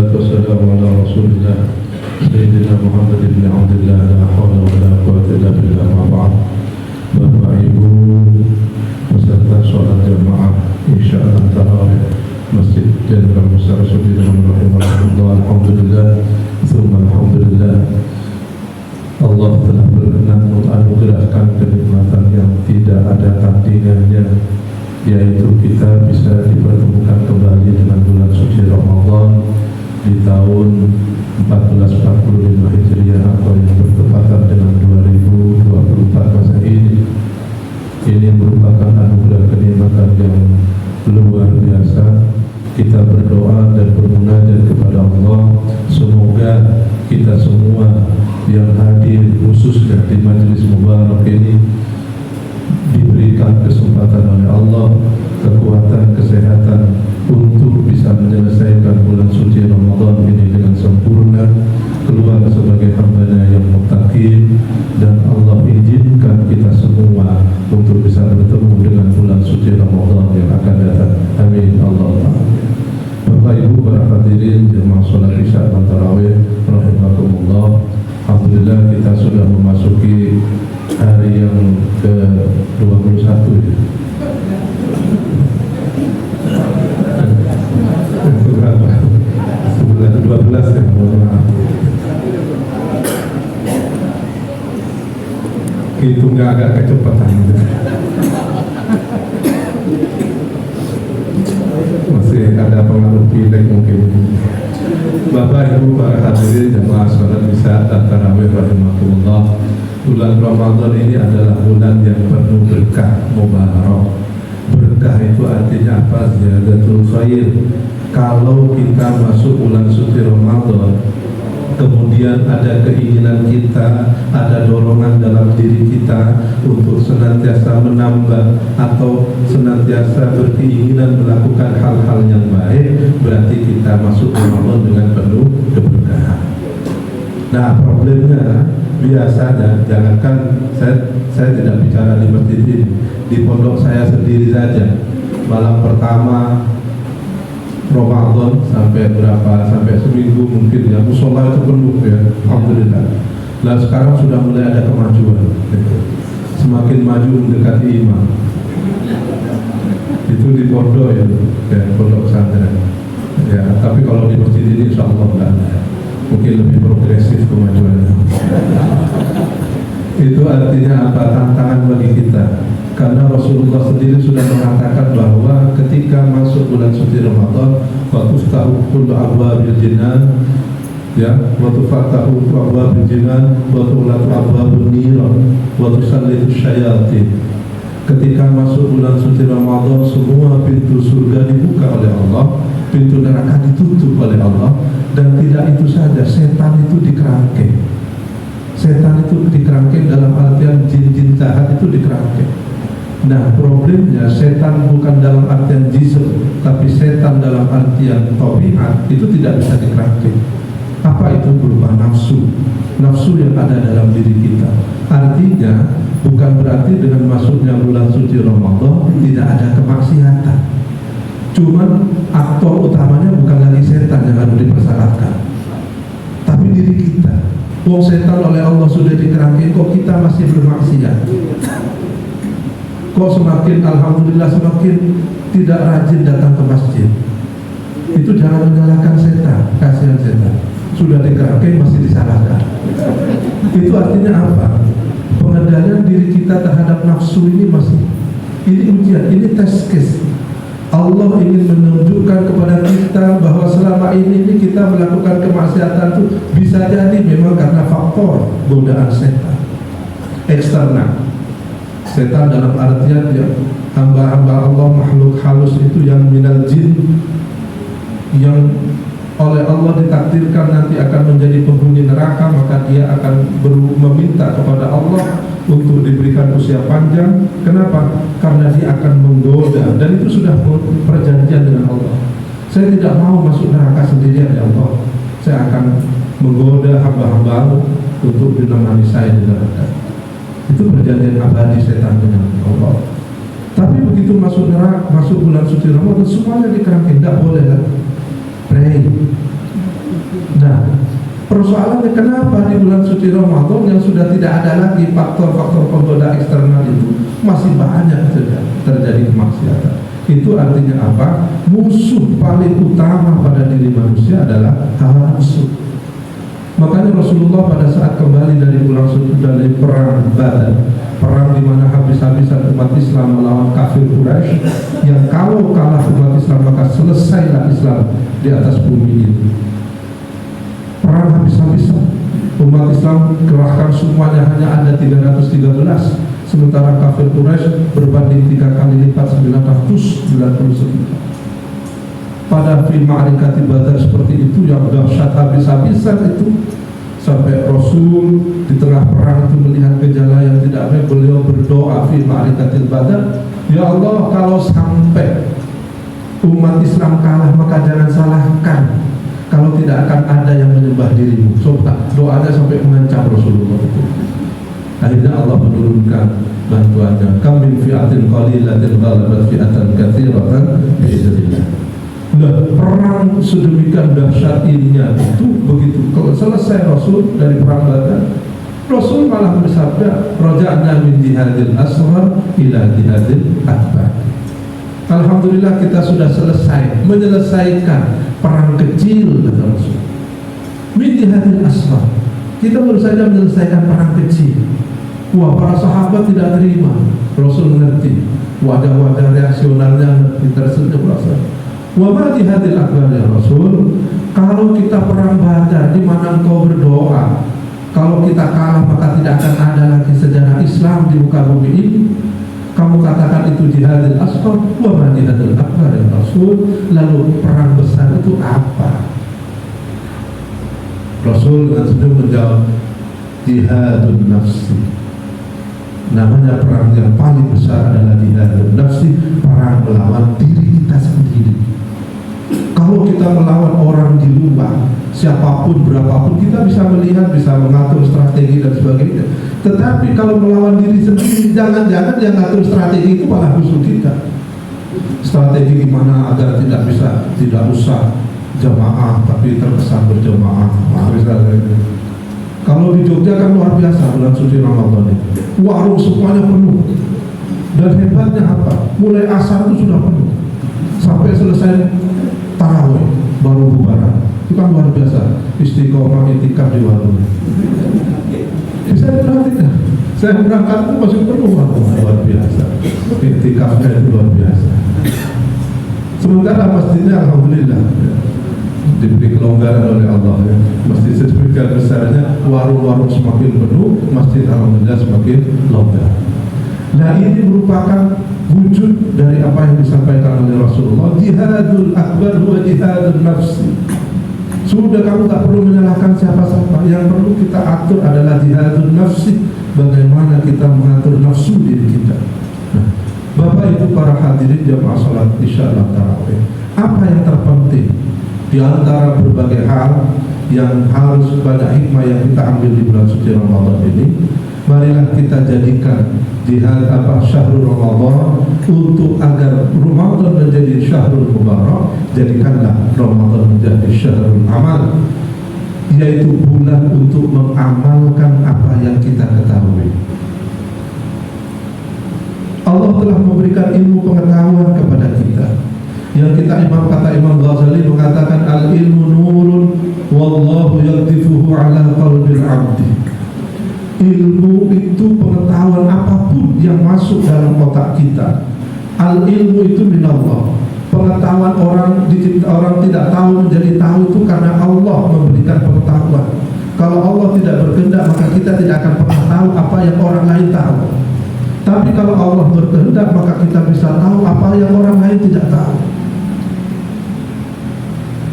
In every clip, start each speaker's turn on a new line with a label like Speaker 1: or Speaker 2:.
Speaker 1: Wassalatu wassalamu ala Rasulillah Sayyidina Muhammad ibn Abdullah, la hawla wa la quwwata illa billah, ma ba'd. Bapak Ibu peserta sholat jamaah insyaallah tarawih Masjid Jenderal Musa Rasulullah rahimahullah, alhamdulillah, tsumma alhamdulillah, Allah telah berkenan menganugerahkan kenikmatan yang tidak ada tandingannya, yaitu kita bisa dipertemukan kembali dengan bulan suci Ramadan di tahun 1445 Hijriah atau yang bertepatan dengan 2024 Masehi. Ini merupakan anugerah kenikmatan yang luar biasa. Kita berdoa dan bermunajat kepada Allah, semoga kita semua yang hadir khususnya di majelis mubarak ini diberikan kesempatan oleh Allah kekuatan, kesehatan untuk bisa menyelesaikan bulan suci Ramadan ini dengan sempurna, keluar sebagai hamba-Nya yang muttaqin, dan Allah izinkan kita semua untuk bisa bertemu dengan bulan suci Ramadan yang akan datang. Amin Allah. Bapak Ibu para hadirin jemaah salat Isya dan tarawih rahimakumullah, alhamdulillah kita sudah memasuki hari yang ke-21 ya. Berapa? 12 ya, mohon maaf. Hitungnya agak kecepatan gitu. Masih ada pengaruh pilek mungkin. Bapak Ibu para hadirin jemaah salat Isya dan tarawih rahimakumullah, bulan Ramadan ini adalah bulan yang penuh berkah mubarak. Berkah itu artinya apa? Ziyadatul khair. Kalau kita masuk bulan suci Ramadan, kemudian ada keinginan kita, ada dorongan dalam diri kita untuk senantiasa menambah atau senantiasa berkeinginan melakukan hal-hal yang baik, berarti kita masuk Ramadan dengan penuh keberkahan. Nah, problemnya biasanya, jangankan saya tidak bicara di masjid ini, di pondok saya sendiri saja, malam pertama Ramadan sampai berapa, sampai seminggu mungkin ya, musola itu penuh ya, alhamdulillah. Nah sekarang sudah mulai ada kemajuan, semakin maju mendekati imam. Itu di pondok ya, pondok pesantren. Ya, tapi kalau di masjid ini insya Allah enggak ada. Mungkin lebih progresif kemajuannya. Itu artinya apa? Tantangan bagi kita. Karena Rasulullah sendiri sudah mengatakan bahwa ketika masuk bulan suci Ramadan, wa tuftahu kullu abwabil jinan, ya, wa tuftahu abwabil jinan, wa tughlaqu abwabun niran, wa tusallitu syayatin. Ketika masuk bulan suci Ramadan, semua pintu surga dibuka oleh Allah, pintu neraka ditutup oleh Allah, dan tidak itu saja, setan itu dikerangkeng. Setan itu dikerangkeng dalam artian jin-jin jahat itu dikerangkeng. Nah, problemnya setan bukan dalam artian jism, tapi setan dalam artian tabiat itu tidak bisa dikerangkeng. Apa itu? Berupa nafsu, nafsu yang ada dalam diri kita. Artinya bukan berarti dengan masuknya bulan suci Ramadan tidak ada kemaksiatan. Cuman aktor utamanya bukan lagi setan yang harus dipersyaratkan, tapi diri kita. Wong setan oleh Allah sudah dikerangkeng, kok kita masih bermaksiat? Kok semakin alhamdulillah semakin tidak rajin datang ke masjid? Itu jangan menyalahkan setan, kasihan setan. Sudah dikerangkeng masih disalahkan. Itu artinya apa? Pengendalian diri kita terhadap nafsu ini masih, ini ujian, ini test case. Allah ingin menunjukkan kepada kita bahwa selama ini kita melakukan kemaksiatan itu bisa jadi memang karena faktor godaan setan eksternal. Setan dalam artian ya, hamba-hamba Allah, makhluk halus itu yang minal jin, yang oleh Allah ditakdirkan nanti akan menjadi penghuni neraka, maka dia akan meminta kepada Allah untuk diberikan usia panjang. Kenapa? Karena dia akan menggoda, dan itu sudah perjanjian dengan Allah. Saya tidak mau masuk neraka sendirian ya Allah, saya akan menggoda hamba-hambamu untuk menemani saya di neraka. Itu perjanjian abadi setan dengan Allah. Tapi begitu masuk neraka, masuk bulan suci Ramadan, semuanya dikerangkeng, tidak boleh lagi pray, Nah, persoalannya kenapa di bulan suci Ramadan yang sudah tidak ada lagi faktor-faktor penggoda eksternal itu masih banyak terjadi kemaksiatan. Itu artinya apa? Musuh paling utama pada diri manusia adalah hawa nafsu. Makanya Rasulullah pada saat kembali dari bulan suci dari perang Badar, perang di mana habis-habisan umat Islam melawan kafir Quraisy, yang kalau kalah umat Islam maka selesailah Islam di atas bumi ini. Perang habis-habisan, umat Islam kerahkan semuanya hanya ada 313, sementara kafir Quraisy berbanding 3 kali lipat 999. Pada film Ma'rikati Badar seperti itu yang dahsyat habis-habisan itu, sampai Rasul di tengah perang itu melihat gejala yang tidak baik, beliau berdoa film Ma'rikati Badar, ya Allah, kalau sampai umat Islam kalah maka jangan salahkan kalau tidak akan ada yang menyembah dirimu. Doanya sampai mengancam Rasulullah itu. Akhirnya Allah menurunkan bantuannya. Kam min fi'atin qalilatin ghalabat fi'atan katsiratan bi'idznillah. Nah, perang sedemikian dahsyat ininya itu begitu kalau selesai Rasul dari perang Badar, Rasul malah bersabda, raja'na min jihadil asghar ila jihadil akbar. Alhamdulillah kita sudah selesai menyelesaikan perang kecil, kata Rasul. Min jihadil asghar, kita baru saja menyelesaikan perang kecil. Wah, para sahabat tidak terima. Rasul mengerti, wajah-wajah reaksionalnya tersenyum Rasul. Wa ma jihadil akbar ya Rasul, kalau kita perang Badar di mana engkau berdoa, kalau kita kalah maka tidak akan ada lagi sejarah Islam di muka bumi ini. Kamu katakan itu jihadil asghar, wa ma jihadil akbar ya Rasul. Lalu perang besar itu apa? Rasul dengan senyum menjawab, jihadun nafsi. Namanya perang yang paling besar adalah jihadun nafsi, perang melawan diri kita sendiri. Kalau kita melawan orang di luar, siapapun, berapapun, kita bisa melihat, bisa mengatur strategi dan sebagainya. Tetapi kalau melawan diri sendiri, jangan-jangan yang ngatur strategi itu malah musuh kita. Strategi gimana agar tidak usah jamaah, tapi terkesan berjamaah. Misalnya, kalau di Jogja kan luar biasa bulan suci Ramadan ini, warung semuanya penuh. Dan hebatnya apa? Mulai asar itu sudah penuh sampai selesai tarawih baru bubaran. Itu kan luar biasa. Istiqomah itikaf di warung. Bisa diperhatikan. Saya berangkat itu masih penuh warung, luar biasa. Itikafnya itu luar biasa. Sementara masjidnya alhamdulillah diberi kelonggaran oleh Allah ya. Masjid sedemikian besarnya, warung-warung semakin penuh, masjid alhamdulillah semakin longgar. Nah, ini merupakan wujud dari apa yang disampaikan oleh Rasulullah. Jihadul akbar huwa jihadul nafsi. Sudah, kamu tak perlu menyalahkan siapa-siapa. Yang perlu kita atur adalah jihadul nafsi. Bagaimana kita mengatur nafsu diri kita. Nah, Bapak Ibu para hadirin jamaah salat isya dan tarawih, apa yang terpenting di antara berbagai hal yang harus banyak hikmah yang kita ambil di bulan suci Ramadan ini? Marilah kita jadikan jihad syahrul Ramadan untuk agar Ramadan menjadi syahrul mubarak. Jadikanlah Ramadan menjadi syahrul amal, yaitu bulan untuk mengamalkan apa yang kita ketahui. Allah telah memberikan ilmu pengetahuan kepada kita. Yang kita kata Imam Ghazali mengatakan, al ilmu nurun wallahu yaktifuhu ala qalbil abdi. Ilmu itu pengetahuan apapun yang masuk dalam otak kita. Al ilmu itu minallah. Pengetahuan orang tidak tahu menjadi tahu itu karena Allah memberikan pengetahuan. Kalau Allah tidak berkehendak maka kita tidak akan pernah tahu apa yang orang lain tahu. Tapi kalau Allah berkehendak maka kita bisa tahu apa yang orang lain tidak tahu.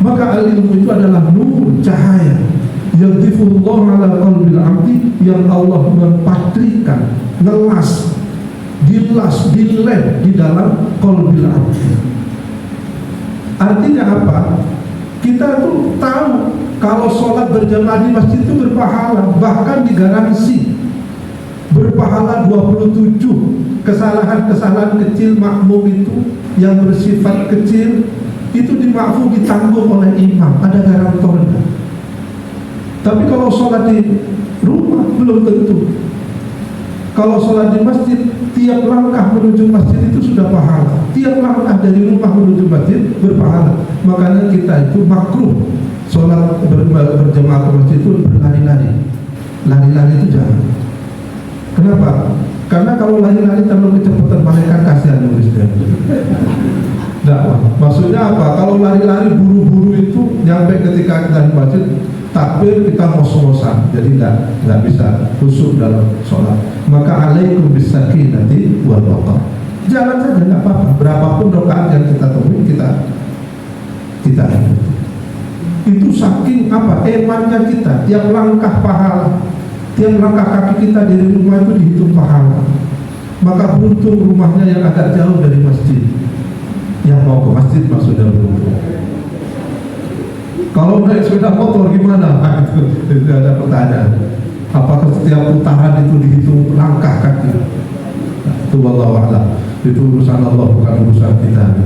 Speaker 1: Maka al-ilmu itu adalah nur, cahaya yang difullah ala qalbil abdi, yang Allah mempatrikan, ngelas, dilas, dilem di dalam qalbil abdi. Artinya apa? Kita tuh tahu kalau sholat berjamaah di masjid itu berpahala, bahkan digaransi berpahala 27. Kesalahan-kesalahan kecil makmum itu yang bersifat kecil itu dimaafkan, ditanggung oleh imam, ada garantornya. sholat di rumah belum tentu. Kalau sholat di masjid, tiap langkah menuju masjid itu sudah pahala. Tiap langkah dari rumah menuju masjid berpahala. Makanya kita itu makruh sholat berjamaah ke masjid itu berlari-lari. Lari-lari itu jangan. Kenapa? Karena kalau lari-lari terlalu kecepatan malaikat kasihan nulisnya. Nah, maksudnya apa? Kalau lari-lari buru-buru itu nyampe ketika kita di masjid takbir kita ngos-ngosan, jadi nggak bisa khusyuk dalam sholat. Maka alaikum bisakinati wal waqar. Jalan saja nggak apa-apa. Berapapun rakaat yang kita temui kita ikuti. Itu saking apa? Emannya kita. Tiap langkah pahala, tiap langkah kaki kita dari rumah itu dihitung pahala. Maka beruntung rumahnya yang agak jauh dari masjid. Yang mau ke masjid maksudnya beruntung. Kalau naik sepeda motor gimana? Itu ada pertanyaan. Apakah setiap putaran itu dihitung langkah kaki? Itu wallahu a'lam. Itu urusan Allah, bukan urusan kita.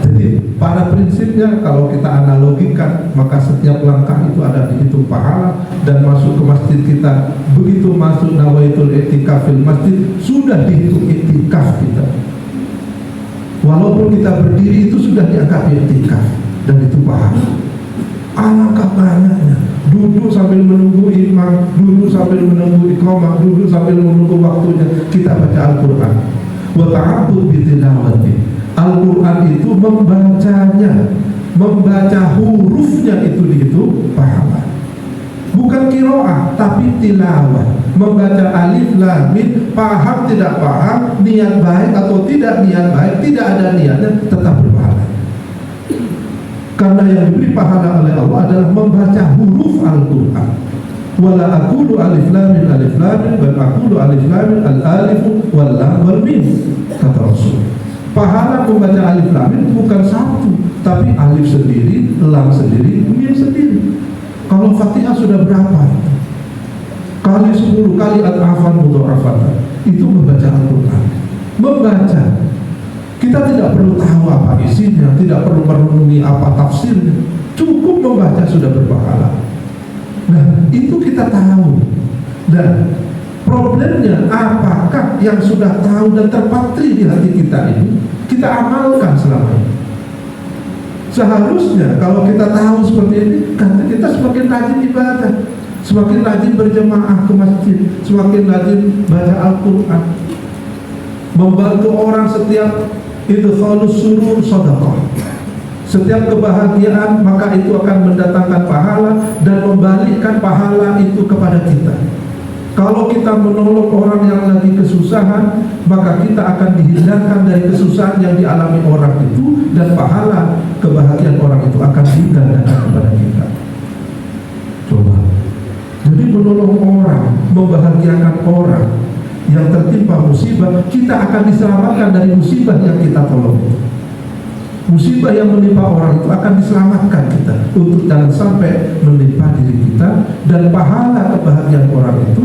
Speaker 1: Jadi pada prinsipnya kalau kita analogikan, maka setiap langkah itu ada dihitung pahala. Dan masuk ke masjid kita, begitu masuk nawaitul i'tikaf fil masjid, sudah dihitung i'tikaf kita. Walaupun kita berdiri itu sudah dianggap i'tikaf, dan itu pahala. Alangkah banyaknya. Duduk sambil menunggu imam, duduk sambil menunggu iqamah, duduk sambil menunggu waktunya kita baca Al-Quran. Wa ta'abbud bi tilawati. Al-Quran itu membacanya, membaca hurufnya itu pahala. Bukan qiraah tapi tilawah. Membaca alif lam mim, paham tidak paham, niat baik atau tidak niat baik, tidak ada niatnya tetap berpahala. Karena yang diberi pahala oleh Allah adalah membaca huruf Al-Quran. Wala aqulu alif lam mim bal aqulu alif lam mim al-alifu wal lam wal mim, kata Rasul. Pahala membaca alif lam mim bukan satu, tapi alif sendiri, lam sendiri, mim sendiri. Kalau Fatihah sudah berapa? Kali 10 kali al-afan mudha'afatan. Itu membaca Al-Quran. Membaca. Kita tidak perlu tahu apa isinya, tidak perlu merenungi apa tafsirnya. Cukup membaca sudah berpahala. Nah, itu kita tahu. Dan problemnya apakah yang sudah tahu dan terpatri di hati kita ini kita amalkan selama ini? Seharusnya kalau kita tahu seperti ini, kan kita semakin rajin ibadah, semakin rajin berjemaah ke masjid, semakin rajin baca Al-Quran, membantu orang setiap idkhalus surur sedekah. Setiap kebahagiaan maka itu akan mendatangkan pahala dan membalikkan pahala itu kepada kita. Kalau kita menolong orang yang lagi kesusahan, maka kita akan dihindarkan dari kesusahan yang dialami orang itu, dan pahala kebahagiaan orang itu akan digandakan kepada kita. Coba. Jadi menolong orang, membahagiakan orang yang tertimpa musibah, kita akan diselamatkan dari musibah yang kita tolong. Musibah yang menimpa orang itu akan diselamatkan kita untuk jangan sampai menimpa diri kita. Dan pahala kebahagiaan orang itu,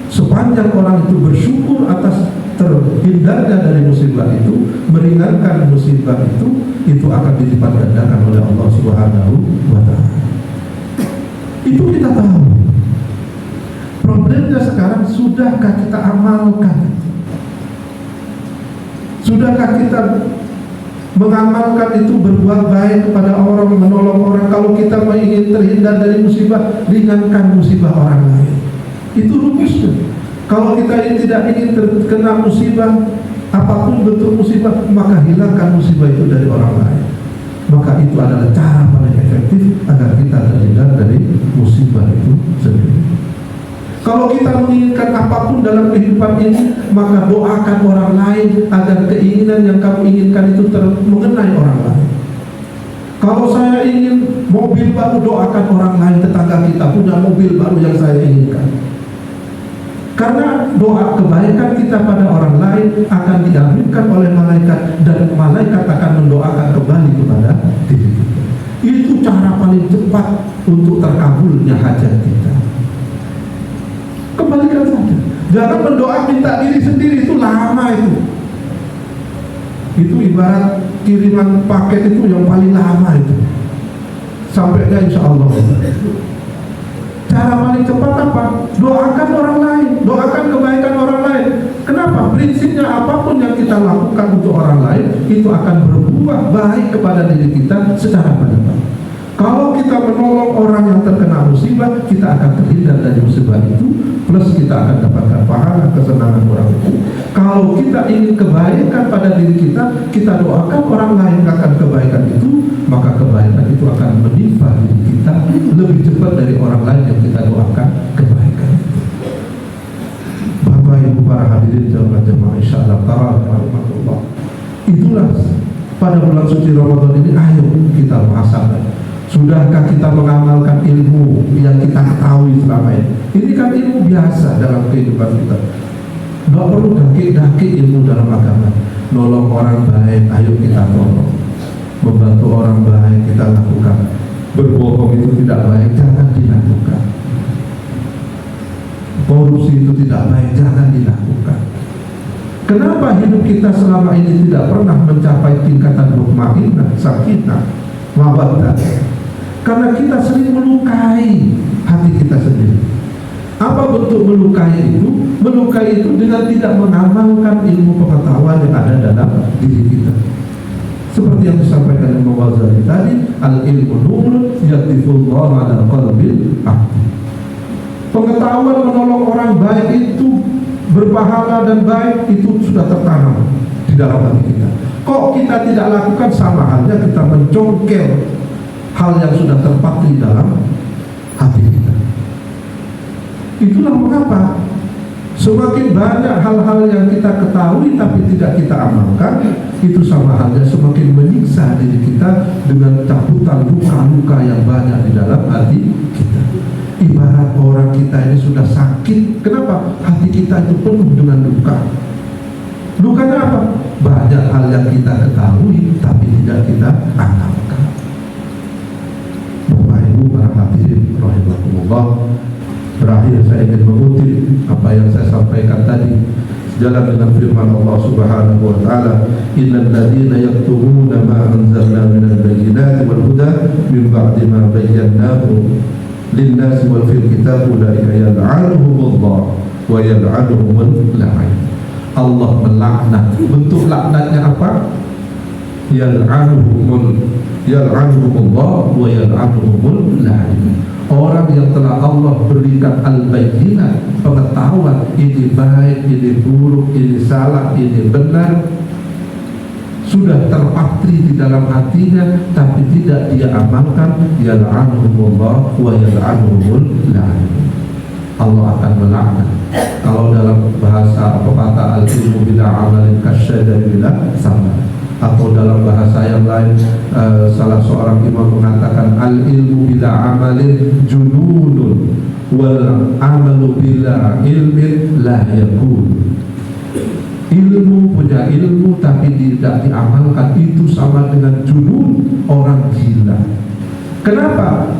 Speaker 1: sepanjang orang itu bersyukur atas terhindarnya dari musibah itu, meringankan musibah itu akan dilipat gandakan oleh Allah Subhanahu wa ta'ala. Itu kita tahu. Problemnya sekarang, sudahkah kita amalkan? Sudahkah kita mengamalkan itu, berbuat baik kepada orang, menolong orang? Kalau kita ingin terhindar dari musibah, ringankan musibah orang lain. Itu rumusnya. Kalau kita tidak ingin terkena musibah, apapun bentuk musibah, maka hilangkan musibah itu dari orang lain. Maka itu adalah cara paling efektif agar kita terhindar dari musibah itu sendiri. Kalau kita menginginkan apapun dalam kehidupan ini, maka doakan orang lain agar keinginan yang kamu inginkan itu mengenai orang lain. Kalau saya ingin mobil baru, doakan orang lain, tetangga kita punya mobil baru yang saya inginkan. Karena doa kebaikan kita pada orang lain akan diaminkan oleh malaikat, dan malaikat akan mendoakan kembali kepada diri kita. Itu cara paling cepat untuk terkabulnya hajat kita. Kembalikan saja. Jangan berdoa minta diri sendiri, itu lama itu. Itu ibarat kiriman paket itu yang paling lama itu. Sampainya insya Allah. Cara paling cepat apa? Doakan orang lain, doakan kebaikan orang lain. Kenapa? Prinsipnya apapun yang kita lakukan untuk orang lain itu akan berbuah baik kepada diri kita secara pribadi. Kalau kita menolong orang yang terkena musibah, kita akan terhindar dari musibah itu, plus kita akan dapatkan pahala kesenangan orang itu. Kalau kita ingin kebaikan pada diri kita, kita doakan orang lain akan kebaikan itu, maka kebaikan itu akan menimpa diri kita lebih cepat dari orang lain yang kita doakan kebaikan itu. Bapak Ibu para hadirin jamaah insyaallah taala, itulah pada bulan suci Ramadan ini, ayo kita muhasabah. Sudahkah kita mengamalkan ilmu yang kita ketahui selama ini? Ini kan ilmu biasa dalam kehidupan kita. Tidak perlu daki-daki ilmu dalam agama. Nolong orang baik, ayo kita tolong. Membantu orang baik, kita lakukan. Berbohong itu tidak baik, jangan dilakukan. Korupsi itu tidak baik, jangan dilakukan. Kenapa hidup kita selama ini tidak pernah mencapai tingkatan mutmainnah, sakinah, mawaddah? Karena kita sering melukai hati kita sendiri. Apa bentuk melukai itu? Melukai itu dengan tidak mengamalkan ilmu pengetahuan yang ada dalam diri kita. Seperti yang disampaikan Imam Ghazali tadi, al-ilmu nurun yatifullah ala qalbil abdi. Pengetahuan menolong orang baik itu berpahala dan baik itu sudah tertanam di dalam hati kita. Kok kita tidak lakukan? Sama halnya kita mencongkel hal yang sudah terpatri dalam hati kita. Itulah mengapa semakin banyak hal-hal yang kita ketahui tapi tidak kita amalkan, itu sama halnya semakin menyiksa diri kita dengan cabutan luka-luka yang banyak di dalam hati kita. Ibarat orang kita ini sudah sakit, kenapa? Hati kita itu penuh dengan luka. Lukanya apa? Banyak hal yang kita ketahui tapi tidak kita amalkan. Bapak Ibu para hadirin rahimakumullah, berakhir saya ingin mengutip apa yang saya sampaikan tadi sejalan dengan firman Allah Subhanahu wa taala, innal ladzina yaktumuna ma anzalna minal bayyinati wal huda min ba'di ma bayyanahu lin-nasi wal fil kitab ulaika yal'anuhumullah wa yal'anuhumul la'in. Allah melaknat. Bentuk laknatnya apa? Yal'anuhumullah wa yal'anuhumul la'in. Orang yang telah Allah berikan al-bayyinah, pengetahuan ini baik, ini buruk, ini salah, ini benar, sudah terpatri di dalam hatinya tapi tidak dia amalkan, yal'anuhumullah wa yal'anuhumul la'in. Allah akan melaknat. Kalau dalam bahasa kata al-ilmu bila amalin kasyadari bila sama, atau dalam bahasa yang lain salah seorang imam mengatakan al-ilmu bila amalin jununun wal amalu bila ilmin la yakun. Ilmu punya ilmu tapi tidak diamalkan itu sama dengan junun, orang gila. Kenapa?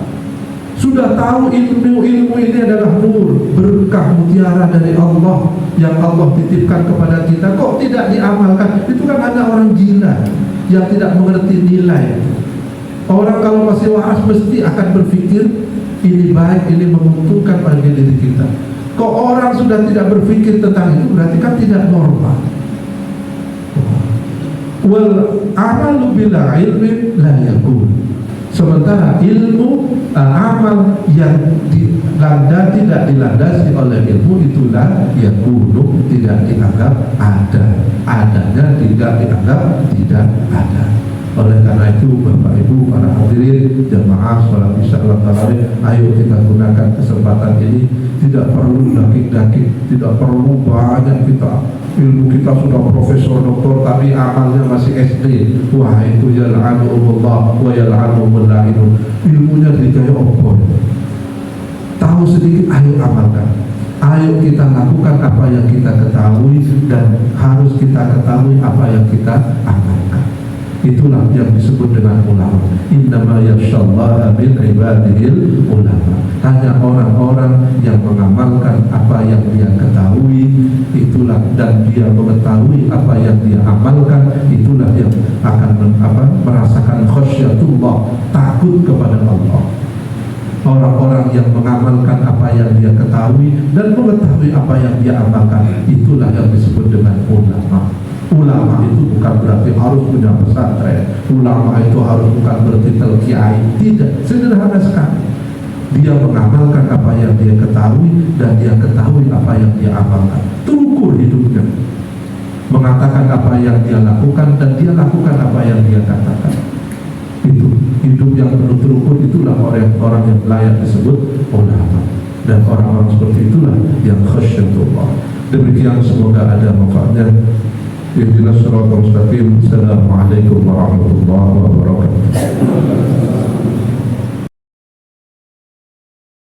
Speaker 1: Sudah tahu ilmu ini adalah nur, berkah mutiara dari Allah yang Allah titipkan kepada kita, kok tidak diamalkan? Itu kan ada orang gila yang tidak mengerti nilai. Orang kalau masih waras mesti akan berpikir ini baik, ini menguntungkan bagi diri kita. Kok orang sudah tidak berpikir tentang itu, berarti kan tidak normal. Wal amalu bila ilmin la yakun. Sementara ilmu amal yang tidak dilandasi oleh ilmu itulah yang kuno tidak dianggap ada, adanya tidak dianggap tidak ada. Oleh karena itu Bapak Ibu para hadirin jamaah sholat isya tarawih, ayo kita gunakan kesempatan ini. Tidak perlu daki-daki, tidak perlu banyak kita. Ilmu kita sudah profesor, doktor, tapi amalnya masih SD. Wah itu yal'anuhumullah wa yal'anuhumul la'inun. Ilmunya digaya opor. Tahu sedikit, ayo amalkan. Ayo kita lakukan apa yang kita ketahui, dan harus kita ketahui apa yang kita amalkan. Itulah yang disebut dengan ulama. Innama yakhshallaha min ibadihil ulama. Hanya orang-orang yang mengamalkan apa yang dia ketahui, itulah, dan dia mengetahui apa yang dia amalkan, itulah yang akan merasakan khasyatullah, takut kepada Allah. Orang-orang yang mengamalkan apa yang dia ketahui dan mengetahui apa yang dia amalkan, itulah yang disebut dengan ulama. Ulama itu bukan berarti harus punya pesantren. Ulama itu harus bukan berarti kiai. Tidak, sederhana sekali. Dia mengamalkan apa yang dia ketahui dan dia ketahui apa yang dia amalkan. Terukur hidupnya, mengatakan apa yang dia lakukan dan dia lakukan apa yang dia katakan. Itu hidup yang penuh terukur, itulah orang-orang yang layak disebut ulama. Dan orang-orang seperti itulah yang khasyatullah. Demikian, semoga ada manfaatnya. Ihdinas siratal mustaqim. Assalamualaikum warahmatullahi wabarakatuh.